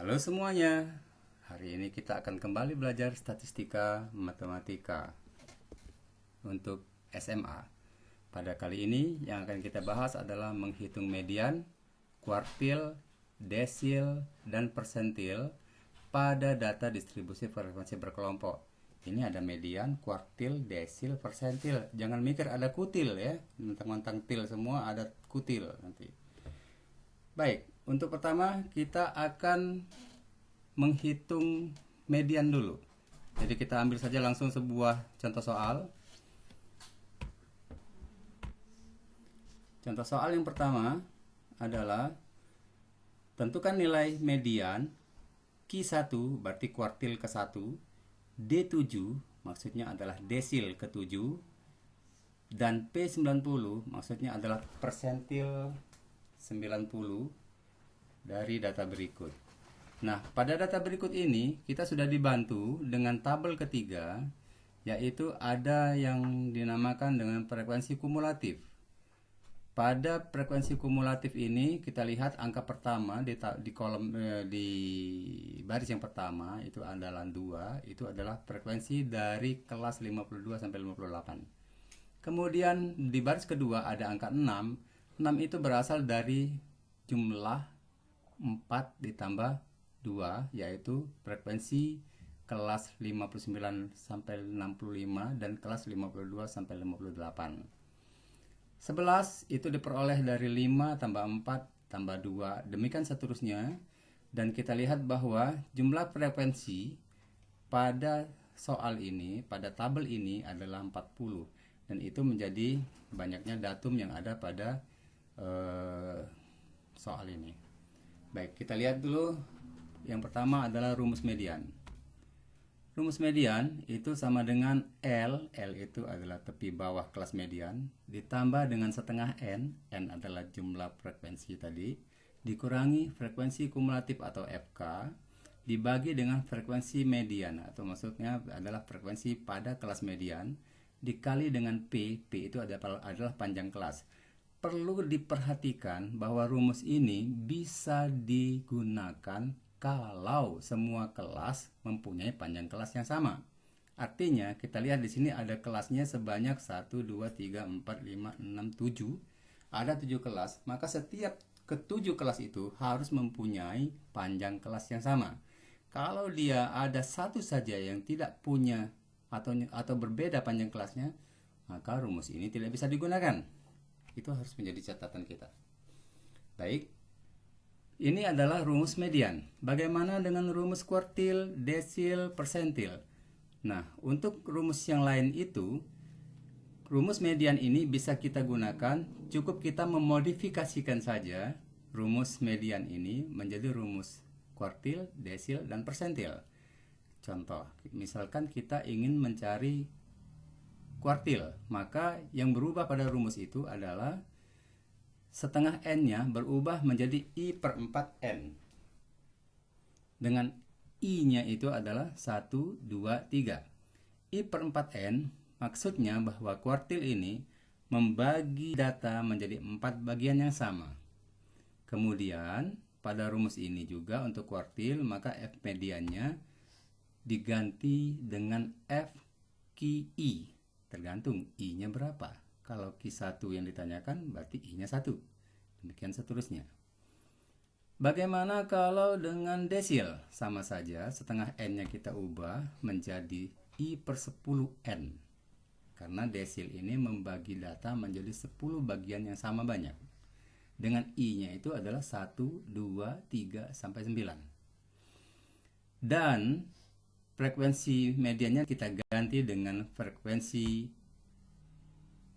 Halo semuanya, hari ini kita akan kembali belajar statistika matematika untuk SMA. Pada kali ini yang akan kita bahas adalah menghitung median, kuartil, desil, dan persentil pada data distribusi frekuensi berkelompok. Ini ada median, kuartil, desil, persentil. Jangan mikir ada kutil ya, mentang-mentang til semua ada kutil nanti. Baik, untuk pertama kita akan menghitung median dulu. Jadi kita ambil saja langsung sebuah contoh soal. Contoh soal yang pertama adalah tentukan nilai median Q1 berarti kuartil ke-1, D7 maksudnya adalah desil ke-7, dan P90 maksudnya adalah persentil 90 dari data berikut. Nah, pada data berikut ini kita sudah dibantu dengan tabel ketiga, yaitu ada yang dinamakan dengan frekuensi kumulatif. Pada frekuensi kumulatif ini kita lihat angka pertama di kolom di baris yang pertama itu adalah 2, itu adalah frekuensi dari kelas 52 sampai 58. Kemudian di baris kedua ada angka 6. 6 itu berasal dari jumlah 4 ditambah 2, yaitu frekuensi kelas 59 sampai 65 dan kelas 52 sampai 58. 11 itu diperoleh dari 5 tambah 4 tambah 2, demikian seterusnya. Dan kita lihat bahwa jumlah frekuensi pada soal ini, pada tabel ini adalah 40. Dan itu menjadi banyaknya datum yang ada pada soal ini. Baik, kita lihat dulu. Yang pertama adalah rumus median. Rumus median itu sama dengan L itu adalah tepi bawah kelas median, ditambah dengan setengah N adalah jumlah frekuensi tadi, dikurangi frekuensi kumulatif atau FK, dibagi dengan frekuensi median, atau maksudnya adalah frekuensi pada kelas median, dikali dengan P itu adalah panjang kelas. Perlu diperhatikan bahwa rumus ini bisa digunakan kalau semua kelas mempunyai panjang kelas yang sama. Artinya, kita lihat di sini ada kelasnya sebanyak 1, 2, 3, 4, 5, 6, 7. Ada 7 kelas, maka setiap ketujuh kelas itu harus mempunyai panjang kelas yang sama. Kalau dia ada satu saja yang tidak punya atau berbeda panjang kelasnya, maka rumus ini tidak bisa digunakan. Itu harus menjadi catatan kita. Baik, ini adalah rumus median. Bagaimana dengan rumus kuartil, desil, persentil? Nah, untuk rumus yang lain itu, rumus median ini bisa kita gunakan, cukup kita memodifikasikan saja rumus median ini menjadi rumus kuartil, desil, dan persentil. Contoh, misalkan kita ingin mencari kuartil, maka yang berubah pada rumus itu adalah setengah N-nya berubah menjadi I per 4N. Dengan I-nya itu adalah 1, 2, 3. I per 4N maksudnya bahwa kuartil ini membagi data menjadi 4 bagian yang sama. Kemudian pada rumus ini juga untuk kuartil, maka F mediannya diganti dengan FQI. Tergantung I-nya berapa. Kalau Q1 yang ditanyakan berarti I-nya 1. Demikian seterusnya. Bagaimana kalau dengan desil? Sama saja, setengah N-nya kita ubah menjadi I per 10N. Karena desil ini membagi data menjadi 10 bagian yang sama banyak. Dengan I-nya itu adalah 1, 2, 3, sampai 9. Dan frekuensi mediannya kita ganti dengan frekuensi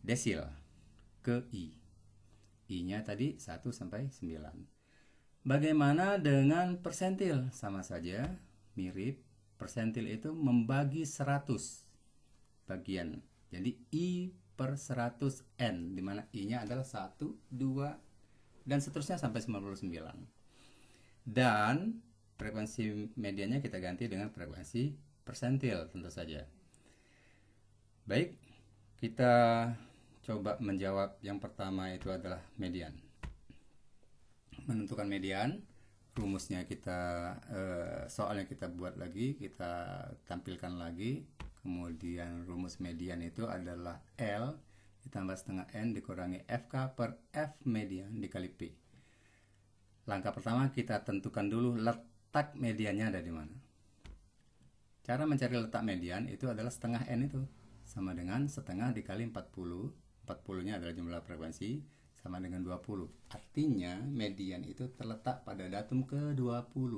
desil ke I. I-nya tadi 1 sampai 9. Bagaimana dengan persentil? Sama saja, mirip. Persentil itu membagi 100 bagian. Jadi I per 100N, di mana I-nya adalah 1, 2, dan seterusnya sampai 99. Dan frekuensi mediannya kita ganti dengan frekuensi persentil tentu saja. Baik, kita coba menjawab yang pertama, itu adalah median. Menentukan median, rumusnya soalnya kita buat lagi, kita tampilkan lagi. Kemudian rumus median itu adalah L ditambah setengah N dikurangi FK per F median dikali P. Langkah pertama kita tentukan dulu letak mediannya ada di mana. Cara mencari letak median itu adalah setengah N itu sama dengan setengah dikali 40. 40-nya adalah jumlah frekuensi, sama dengan 20. Artinya median itu terletak pada datum ke-20.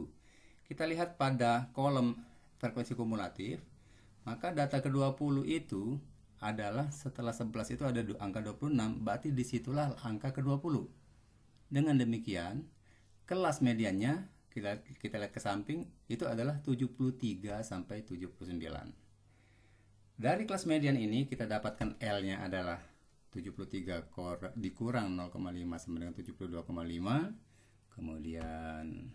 Kita lihat pada kolom frekuensi kumulatif, maka data ke-20 itu adalah setelah 11 itu ada angka 26, berarti disitulah angka ke-20. Dengan demikian, kelas mediannya kita lihat ke samping itu adalah 73 sampai 79. Dari kelas median ini kita dapatkan L-nya adalah 73 dikurang 0,5 sama dengan 72,5. Kemudian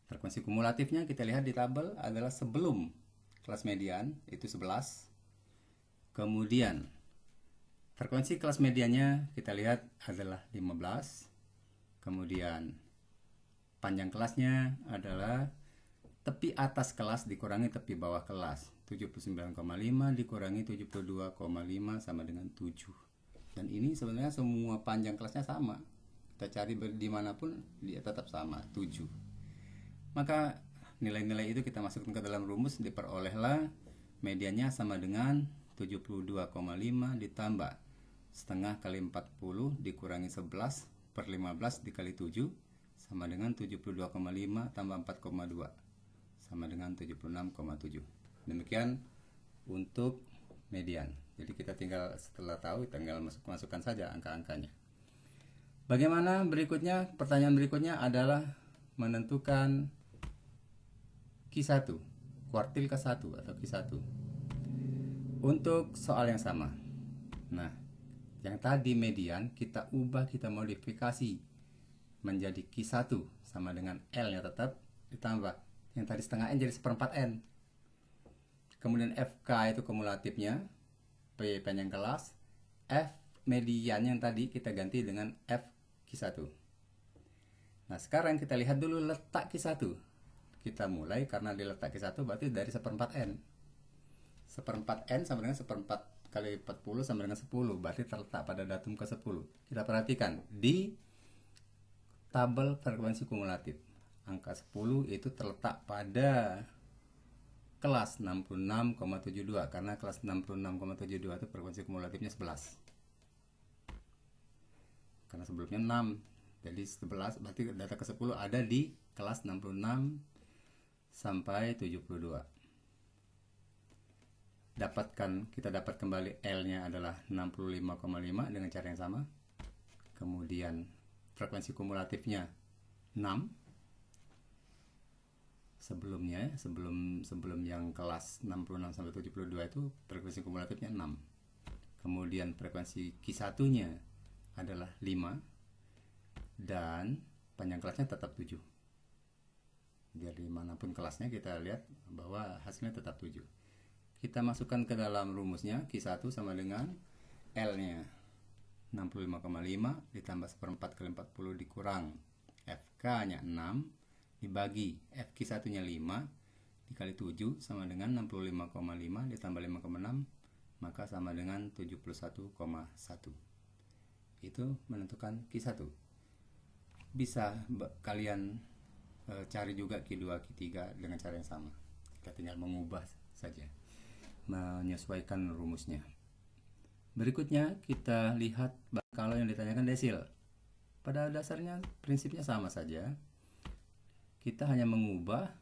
frekuensi kumulatifnya kita lihat di tabel adalah sebelum kelas median itu 11. Kemudian frekuensi kelas mediannya kita lihat adalah 15. Kemudian panjang kelasnya adalah tepi atas kelas dikurangi tepi bawah kelas. 79,5 dikurangi 72,5 sama dengan 7. Dan ini sebenarnya semua panjang kelasnya sama. Kita cari dimanapun dia tetap sama, 7. Maka nilai-nilai itu kita masukkan ke dalam rumus, diperolehlah mediannya sama dengan 72,5 ditambah setengah kali 40 dikurangi 11 per 15 dikali 7 sama dengan 72,5 tambah 4,2 sama dengan 76,7. Demikian untuk median. Jadi kita tinggal setelah tahu tinggal masukkan saja angka-angkanya. Bagaimana berikutnya? Pertanyaan berikutnya adalah menentukan Q1, kuartil ke-1 atau Q1. Untuk soal yang sama. Nah, yang tadi median kita ubah, kita modifikasi menjadi Q1 sama dengan L-nya tetap ditambah yang tadi setengah N jadi seperempat N. Kemudian FK itu kumulatifnya, P panjang kelas, F median yang tadi kita ganti dengan F Q1. Nah, sekarang kita lihat dulu letak Q1. Kita mulai karena di letak Q1 berarti dari seperempat N. Seperempat N sama dengan seperempat kali 40 sama dengan 10, berarti terletak pada datum ke-10. Kita perhatikan di tabel frekuensi kumulatif. Angka 10 itu terletak pada kelas 66,72 karena kelas 66,72 itu frekuensi kumulatifnya 11. Karena sebelumnya 6. Jadi 11 berarti data ke-10 ada di kelas 66 sampai 72. Kita dapat kembali L-nya adalah 65,5 dengan cara yang sama. Kemudian frekuensi kumulatifnya 6. Sebelum yang kelas 66 sampai 72 itu frekuensi kumulatifnya 6. Kemudian frekuensi Q1-nya adalah 5 dan panjang kelasnya tetap 7. Jadi manapun kelasnya kita lihat bahwa hasilnya tetap 7. Kita masukkan ke dalam rumusnya, Q1 sama dengan L-nya 65,5 ditambah seperempat kali 40 dikurang FK-nya 6 dibagi FQ1 nya 5 dikali 7 sama dengan 65,5 ditambah 5,6 maka sama dengan 71,1. Itu menentukan Q1. Bisa kalian cari juga Q2, Q3 dengan cara yang sama. Kita tinggal mengubah saja, menyesuaikan rumusnya. Berikutnya kita lihat kalau yang ditanyakan desil. Pada dasarnya prinsipnya sama saja. Kita hanya mengubah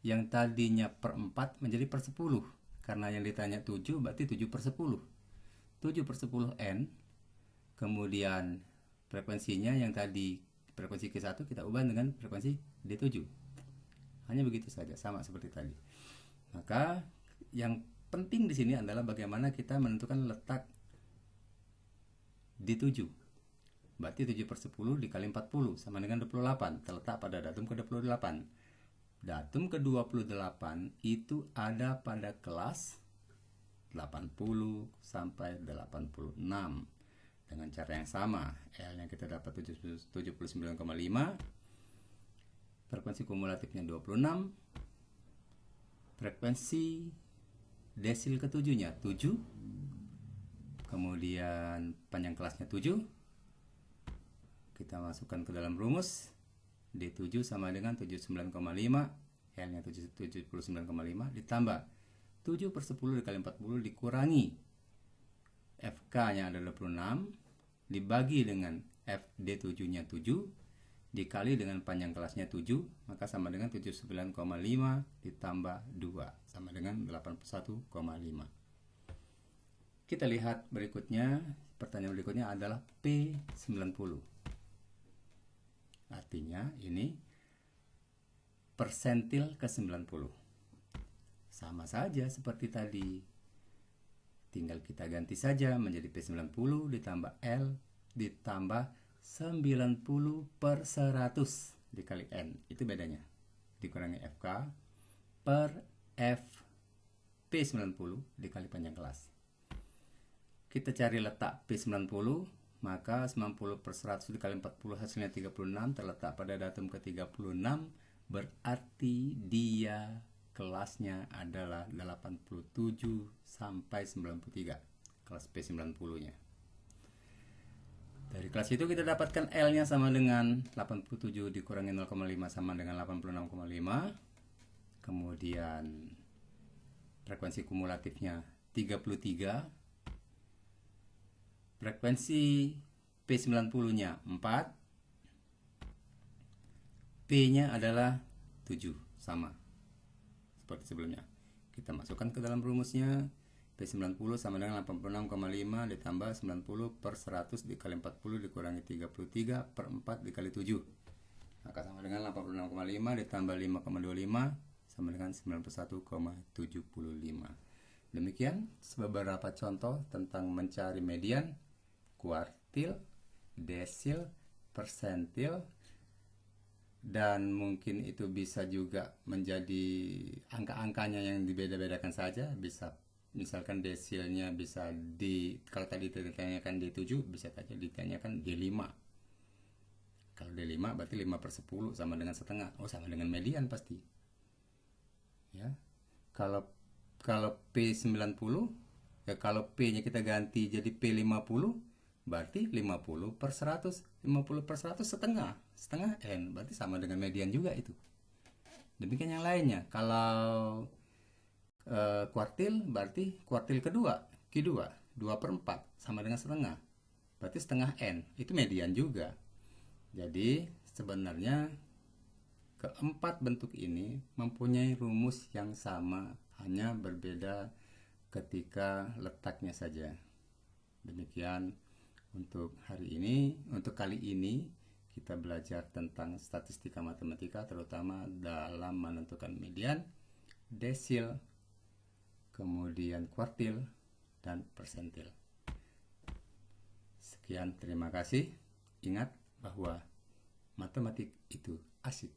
yang tadinya per 4 menjadi per 10. Karena yang ditanya 7 berarti 7 per 10. 7 per 10 N. Kemudian frekuensinya yang tadi frekuensi Q1 kita ubah dengan frekuensi D7. Hanya begitu saja, sama seperti tadi. Maka yang penting di sini adalah bagaimana kita menentukan letak D7. Berarti 7 per 10 dikali 40 sama dengan 28. Terletak pada datum ke-28. Datum ke-28 itu ada pada kelas 80 sampai 86. Dengan cara yang sama, L yang kita dapat 79,5 frekuensi kumulatifnya 26, frekuensi desil ketujuhnya 7, kemudian panjang kelasnya 7. Kita masukkan ke dalam rumus. D7 sama dengan 79,5, L-nya 79,5 ditambah 7 per 10 dikali 40 dikurangi FK-nya ada 26 dibagi dengan FD7-nya 7 dikali dengan panjang kelasnya 7, maka sama dengan 79,5 ditambah 2 sama dengan 81,5. Kita lihat berikutnya, pertanyaan berikutnya adalah P90. Artinya ini persentil ke 90. Sama saja seperti tadi. Tinggal kita ganti saja menjadi P90 ditambah L ditambah 90 per 100 dikali N. Itu bedanya. Dikurangi FK per F P90 dikali panjang kelas. Kita cari letak P90, maka 90 per 100 dikali 40 hasilnya 36 terletak pada datum ke-36, berarti dia kelasnya adalah 87 sampai 93, kelas P90-nya. Dari kelas itu kita dapatkan L-nya sama dengan 87 dikurangi 0,5 sama dengan 86,5. Kemudian frekuensi kumulatifnya 33. Frekuensi P90-nya 4. P-nya adalah 7, sama seperti sebelumnya. Kita masukkan ke dalam rumusnya. P90 sama dengan 86,5 ditambah 90 per 100 dikali 40 dikurangi 33 per 4 dikali 7. Maka sama dengan 86,5 ditambah 5,25 sama dengan 91,75. Demikian beberapa contoh tentang mencari median, kuartil, desil, persentil, dan mungkin itu bisa juga menjadi angka-angkanya yang dibeda-bedakan saja. Bisa misalkan desilnya bisa kalau tadi ditanyakan D7 bisa saja ditanyakan D5. Kalau D5 berarti 5 per 10 sama dengan setengah. Oh, sama dengan median pasti. Ya. Kalau P90, ya kalau P-nya kita ganti jadi P50, berarti 50 per 100. 50 per 100 setengah N, berarti sama dengan median juga itu. Demikian yang lainnya. Kalau kuartil, berarti kuartil kedua, Q2, 2 per 4 sama dengan setengah, berarti setengah N, itu median juga. Jadi sebenarnya keempat bentuk ini mempunyai rumus yang sama, hanya berbeda ketika letaknya saja. Demikian untuk hari ini. Untuk kali ini kita belajar tentang statistika matematika, terutama dalam menentukan median, desil, kemudian kuartil, dan persentil. Sekian, terima kasih. Ingat bahwa matematik itu asik.